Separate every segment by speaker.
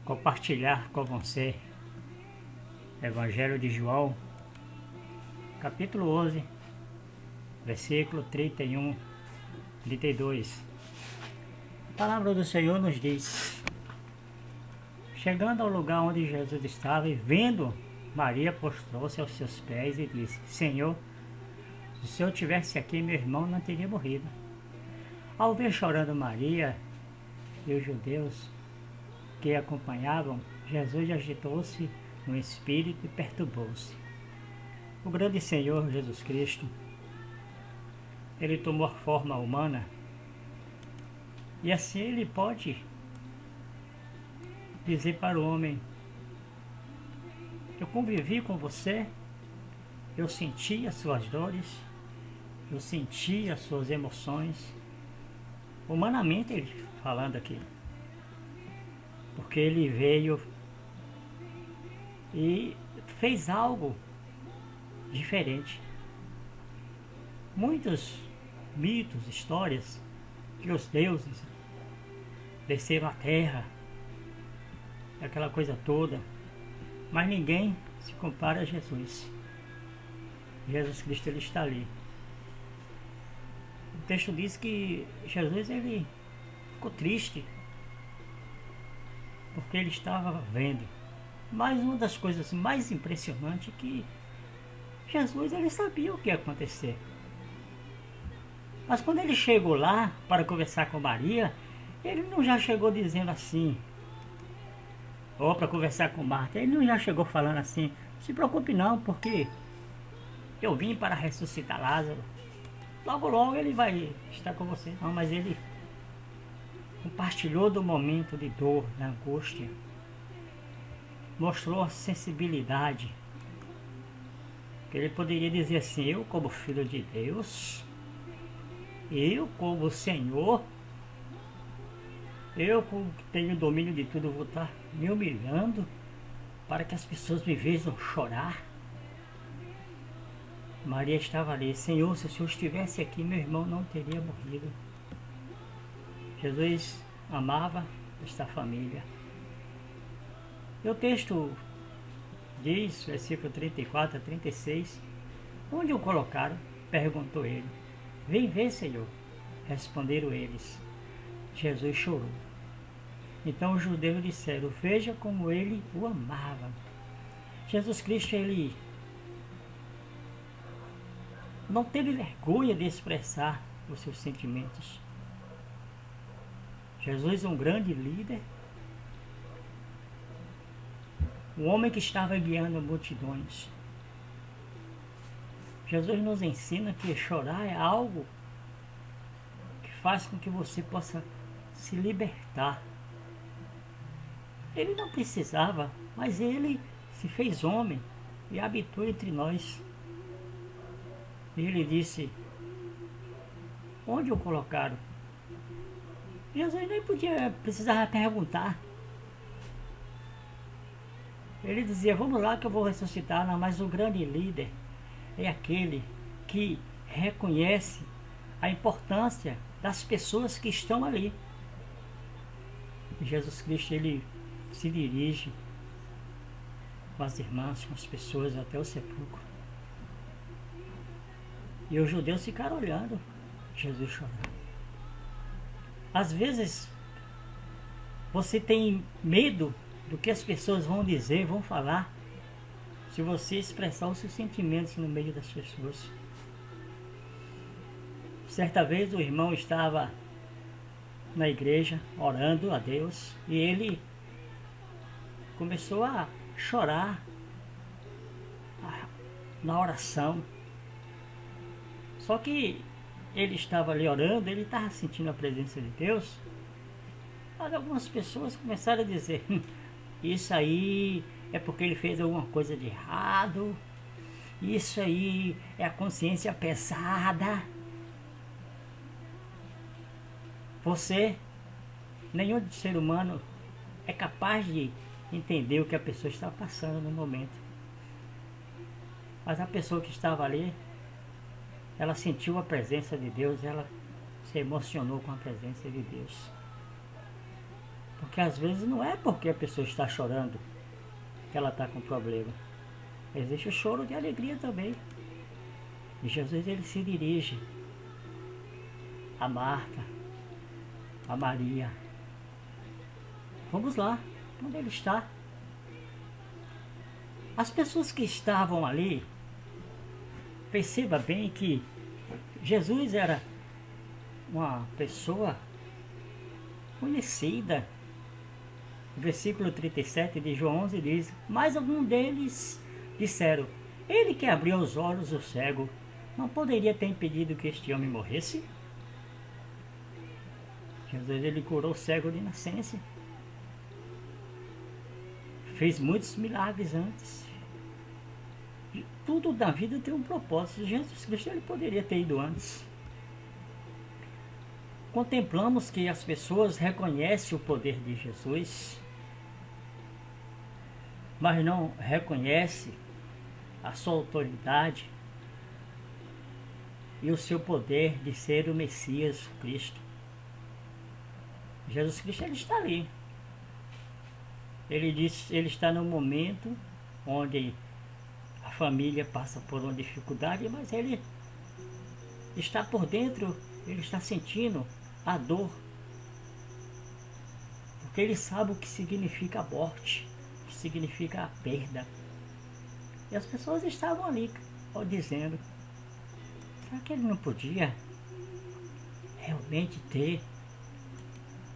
Speaker 1: compartilhar com você Evangelho de João, capítulo 11, versículo 31, 32. A palavra do Senhor nos diz: chegando ao lugar onde Jesus estava e vendo Maria, prostrou-se aos seus pés e disse: Senhor, se o Senhor tivesse aqui, meu irmão não teria morrido. Ao ver chorando Maria e os judeus que a acompanhavam, Jesus agitou-se no espírito e perturbou-se. O grande Senhor Jesus Cristo, ele tomou a forma humana e assim ele pode dizer para o homem: eu convivi com você, eu senti as suas dores, eu senti as suas emoções, humanamente ele falando aqui, porque ele veio e fez algo diferente. Muitos mitos, histórias que os deuses desceram à terra, aquela coisa toda, mas ninguém se compara a Jesus. Jesus Cristo, ele está ali. O texto diz que Jesus, ele ficou triste porque ele estava vendo. Mas uma das coisas mais impressionantes é que Jesus, ele sabia o que ia acontecer. Mas quando ele chegou lá para conversar com Maria, ele não já chegou dizendo assim, ou para conversar com Marta, ele não já chegou falando assim: se preocupe não, porque eu vim para ressuscitar Lázaro, logo logo ele vai estar com você. Não, mas ele compartilhou do momento de dor, da angústia, mostrou a sensibilidade, que ele poderia dizer assim: eu como filho de Deus, eu como Senhor, eu que tenho domínio de tudo, vou estar me humilhando para que as pessoas me vejam chorar. Maria estava ali: Senhor, se o Senhor estivesse aqui, meu irmão não teria morrido. Jesus amava esta família. E o texto diz, versículo 34 a 36, onde o colocaram? Perguntou ele. Vem ver, Senhor. Responderam eles. Jesus chorou. Então os judeus disseram: veja como ele o amava. Jesus Cristo, ele não teve vergonha de expressar os seus sentimentos. Jesus, um grande líder, um homem que estava guiando multidões. Jesus nos ensina que chorar é algo que faz com que você possa se libertar. Ele não precisava, mas ele se fez homem e habitou entre nós. E ele disse: onde o colocaram? Jesus nem precisava perguntar. Ele dizia: vamos lá que eu vou ressuscitar. Não, mas o grande líder é aquele que reconhece a importância das pessoas que estão ali. E Jesus Cristo, ele se dirige com as irmãs, com as pessoas até o sepulcro. E os judeus ficaram olhando Jesus chorar. Às vezes você tem medo do que as pessoas vão dizer, vão falar, se você expressar os seus sentimentos no meio das pessoas. Certa vez o irmão estava na igreja orando a Deus e ele começou a chorar na oração. Só que ele estava ali orando, ele estava sentindo a presença de Deus, mas algumas pessoas começaram a dizer: isso aí é porque ele fez alguma coisa de errado, isso aí é a consciência pesada. Você, nenhum ser humano é capaz de entender o que a pessoa está passando no momento. Mas a pessoa que estava ali, ela sentiu a presença de Deus, ela se emocionou com a presença de Deus. Porque às vezes não é porque a pessoa está chorando que ela está com problema. Existe o choro de alegria também. E Jesus ele se dirige a Marta, a Maria. Vamos lá, onde ele está. As pessoas que estavam ali, perceba bem que Jesus era uma pessoa conhecida. O versículo 37 de João 11 diz: mas algum deles disseram: ele que abriu os olhos do cego, não poderia ter impedido que este homem morresse? Jesus ele curou o cego de nascença. Fez muitos milagres antes. E tudo na vida tem um propósito. Jesus Cristo ele poderia ter ido antes. Contemplamos que as pessoas reconhecem o poder de Jesus, mas não reconhecem a sua autoridade e o seu poder de ser o Messias Cristo. Jesus Cristo ele está ali. Ele diz, ele está no momento onde a família passa por uma dificuldade, mas ele está por dentro, ele está sentindo a dor, porque ele sabe o que significa a morte, o que significa a perda. E as pessoas estavam ali, dizendo: será que ele não podia realmente ter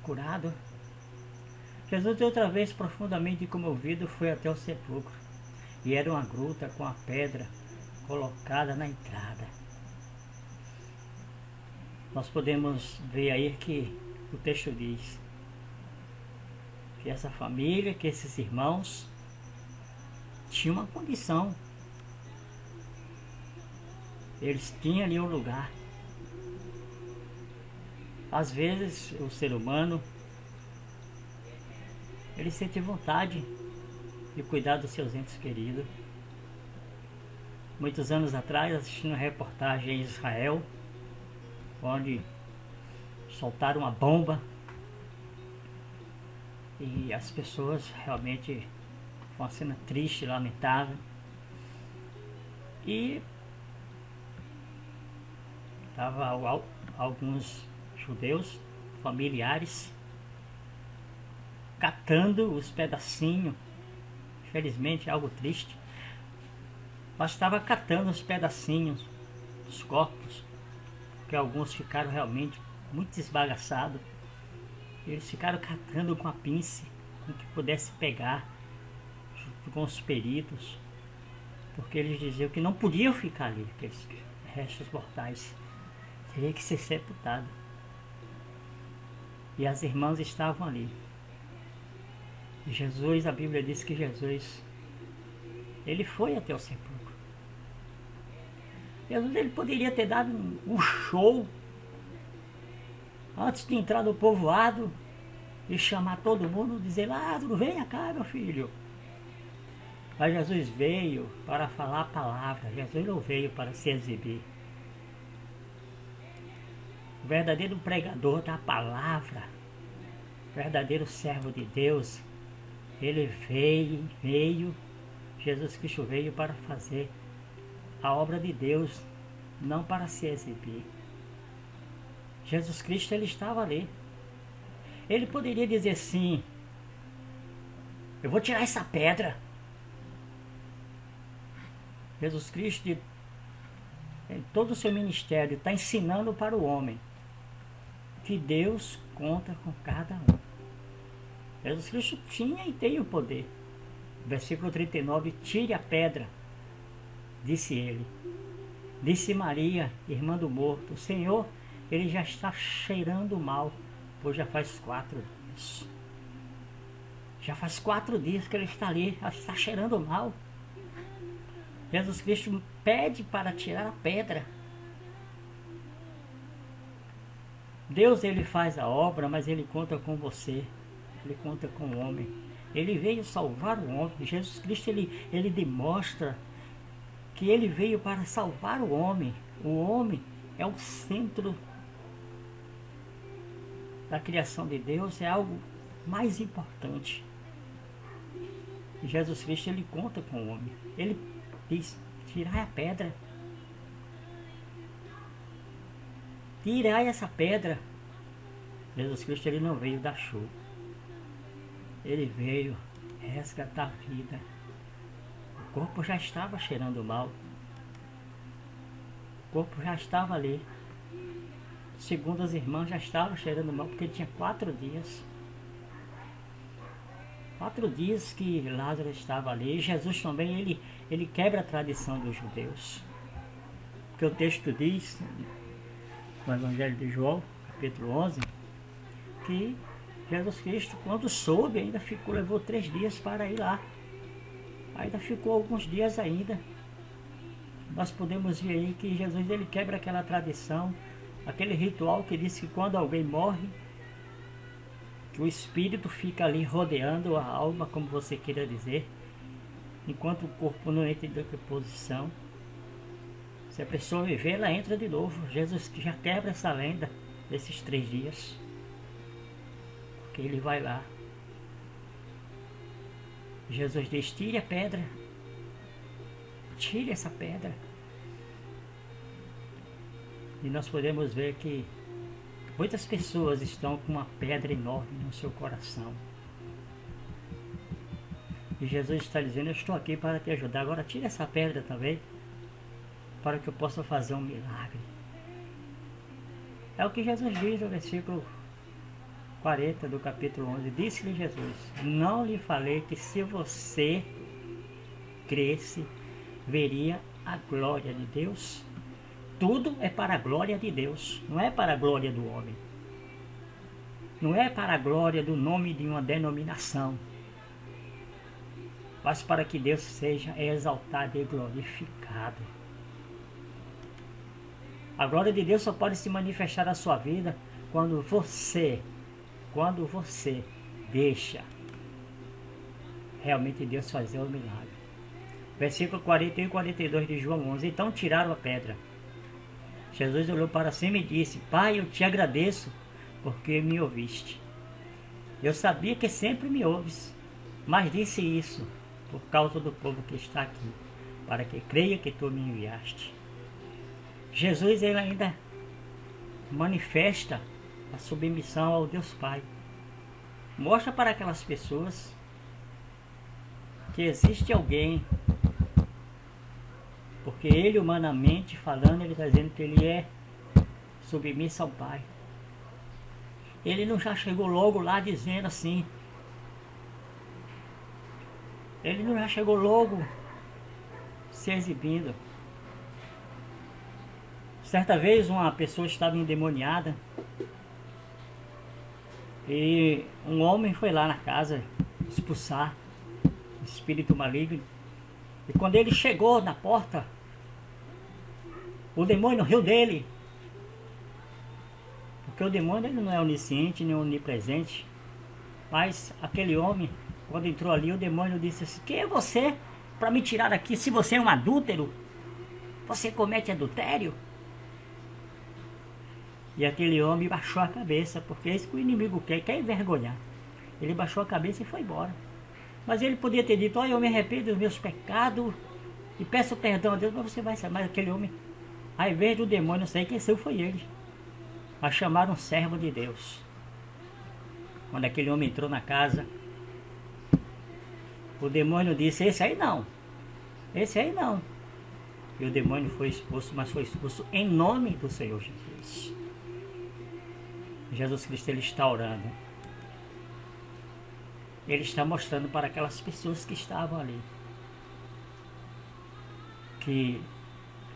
Speaker 1: curado? Jesus, outra vez profundamente comovido, foi até o sepulcro, e era uma gruta com a pedra colocada na entrada. Nós podemos ver aí que o texto diz que essa família, que esses irmãos tinham uma condição. Eles tinham ali um lugar. Às vezes o ser humano ele sente vontade de cuidar dos seus entes queridos. Muitos anos atrás, assistindo uma reportagem em Israel, onde soltaram uma bomba e as pessoas realmente foi uma cena triste, lamentável. E estavam alguns judeus familiares catando os pedacinhos, infelizmente algo triste, mas estava catando os pedacinhos dos corpos, porque alguns ficaram realmente muito esbagaçados. Eles ficaram catando com a pinça, com que pudesse pegar, junto com os peritos, porque eles diziam que não podiam ficar ali, aqueles restos mortais, teria que ser sepultado. E as irmãs estavam ali. E Jesus, a Bíblia diz que Jesus, ele foi até o sepulcro. Jesus ele poderia ter dado um show antes de entrar no povoado e chamar todo mundo, dizer: Lázaro, venha cá, meu filho. Mas Jesus veio para falar a palavra. Jesus não veio para se exibir. O verdadeiro pregador da palavra, o verdadeiro servo de Deus, ele veio, Jesus Cristo veio para fazer a obra de Deus, não para se exibir. Jesus Cristo ele estava ali. Ele poderia dizer assim: eu vou tirar essa pedra. Jesus Cristo, em todo o seu ministério, está ensinando para o homem que Deus conta com cada um. Jesus Cristo tinha e tem o poder. Versículo 39, tire a pedra, disse ele. Disse Maria, irmã do morto: Senhor, ele já está cheirando mal, pois já faz 4 dias. Já faz 4 dias que ele está ali, já está cheirando mal. Jesus Cristo pede para tirar a pedra. Deus ele faz a obra, mas ele conta com você. Ele conta com o homem. Ele veio salvar o homem. Jesus Cristo ele demonstra que ele veio para salvar o homem. O homem é o centro da criação de Deus, é algo mais importante. E Jesus Cristo, ele conta com o homem. Ele diz, tirai a pedra. Tirai essa pedra. Jesus Cristo, ele não veio dar show. Ele veio resgatar a vida. O corpo já estava cheirando mal. O corpo já estava ali. Segundo as irmãs, já estava cheirando mal, porque tinha 4 dias. 4 dias que Lázaro estava ali. E Jesus também, ele quebra a tradição dos judeus. Porque o texto diz, no Evangelho de João, capítulo 11, que Jesus Cristo, quando soube, ainda levou 3 dias para ir lá. Ainda ficou alguns dias ainda. Nós podemos ver aí que Jesus, ele quebra aquela tradição, aquele ritual que diz que quando alguém morre, que o espírito fica ali rodeando a alma, como você queira dizer, enquanto o corpo não entra em decomposição. Se a pessoa viver, ela entra de novo. Jesus já quebra essa lenda desses 3 dias. Porque ele vai lá. Jesus diz, tire a pedra. Tire essa pedra. E nós podemos ver que muitas pessoas estão com uma pedra enorme no seu coração. E Jesus está dizendo, eu estou aqui para te ajudar. Agora tire essa pedra também, para que eu possa fazer um milagre. É o que Jesus diz no versículo 40 do capítulo 11. Disse-lhe Jesus, não lhe falei que se você cresce, veria a glória de Deus? Tudo é para a glória de Deus, não é para a glória do homem. Não é para a glória do nome de uma denominação, mas para que Deus seja exaltado e glorificado. A glória de Deus só pode se manifestar na sua vida quando você deixa realmente Deus fazer o milagre. Versículo 41 e 42 de João 11. Então tiraram a pedra. Jesus olhou para cima e disse, Pai, eu te agradeço porque me ouviste. Eu sabia que sempre me ouves, mas disse isso por causa do povo que está aqui, para que creia que tu me enviaste. Jesus, ele ainda manifesta a submissão ao Deus Pai. Mostra para aquelas pessoas que existe alguém, porque ele, humanamente falando, ele está dizendo que ele é submisso ao Pai. Ele não já chegou logo lá dizendo assim, ele não já chegou logo se exibindo. Certa vez uma pessoa estava endemoniada e um homem foi lá na casa expulsar o espírito maligno. E quando ele chegou na porta, o demônio riu dele. Porque o demônio, ele não é onisciente nem onipresente. Mas aquele homem, quando entrou ali, o demônio disse assim, quem é você para me tirar daqui? Se você é um adúltero, você comete adultério? E aquele homem baixou a cabeça, porque é isso que o inimigo quer envergonhar. Ele baixou a cabeça e foi embora. Mas ele podia ter dito, olha, eu me arrependo dos meus pecados e peço perdão a Deus, mas você vai saber. Mas aquele homem, ao invés do demônio sair, quem saiu foi ele. Mas chamaram um servo de Deus. Quando aquele homem entrou na casa, o demônio disse, esse aí não. Esse aí não. E o demônio foi expulso, mas foi expulso em nome do Senhor Jesus. Jesus Cristo, ele está orando. Ele está mostrando para aquelas pessoas que estavam ali que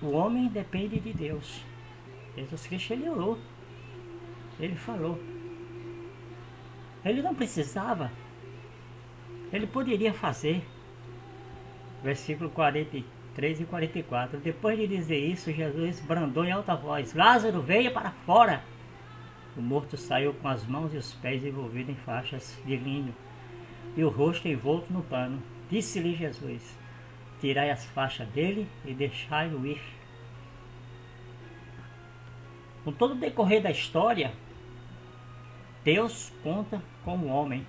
Speaker 1: o homem depende de Deus. Jesus Cristo, ele orou. Ele falou. Ele não precisava. Ele poderia fazer. Versículo 43 e 44. Depois de dizer isso, Jesus brandou em alta voz, Lázaro, venha para fora. O morto saiu com as mãos e os pés envolvidos em faixas de linho e o rosto envolto no pano. Disse-lhe Jesus, tirai as faixas dele e deixai-o ir. Com todo o decorrer da história, Deus conta com o homem.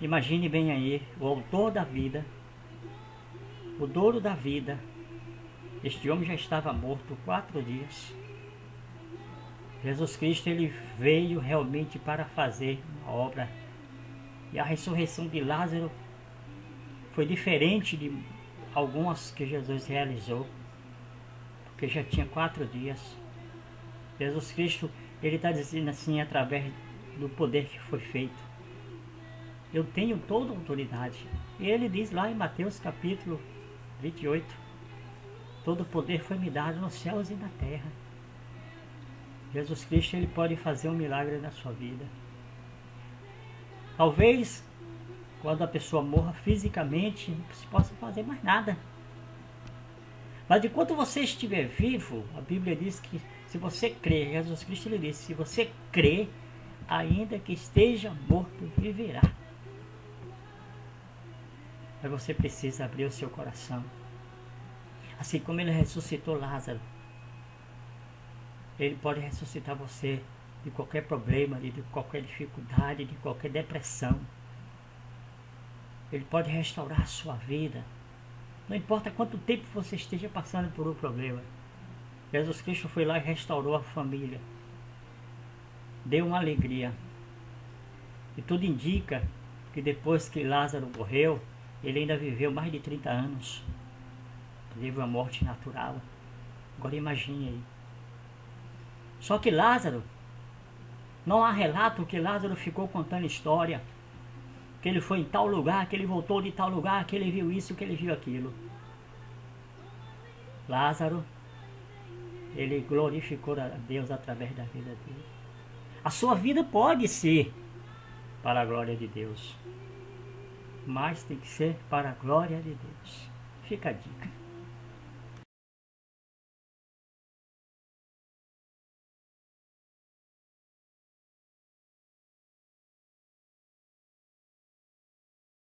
Speaker 1: Imagine bem aí, o autor da vida, o dono da vida, este homem já estava morto 4 dias. Jesus Cristo, ele veio realmente para fazer uma obra. E a ressurreição de Lázaro foi diferente de algumas que Jesus realizou, porque já tinha 4 dias. Jesus Cristo, ele está dizendo assim, através do poder que foi feito: eu tenho toda a autoridade. E ele diz lá em Mateus capítulo 28, todo o poder foi me dado nos céus e na terra. Jesus Cristo, ele pode fazer um milagre na sua vida. Talvez, quando a pessoa morra fisicamente, não se possa fazer mais nada. Mas enquanto você estiver vivo, a Bíblia diz que se você crê, Jesus Cristo, ele disse, se você crê, ainda que esteja morto, viverá. Mas você precisa abrir o seu coração. Assim como ele ressuscitou Lázaro, ele pode ressuscitar você de qualquer problema, de qualquer dificuldade, de qualquer depressão. Ele pode restaurar a sua vida. Não importa quanto tempo você esteja passando por um problema. Jesus Cristo foi lá e restaurou a família. Deu uma alegria. E tudo indica que depois que Lázaro morreu, ele ainda viveu mais de 30 anos. Teve uma morte natural. Agora imagine aí. Só que Lázaro, não há relato que Lázaro ficou contando história, que ele foi em tal lugar, que ele voltou de tal lugar, que ele viu isso, que ele viu aquilo. Lázaro, ele glorificou a Deus através da vida dele. A sua vida pode ser para a glória de Deus, mas tem que ser para a glória de Deus. Fica a dica.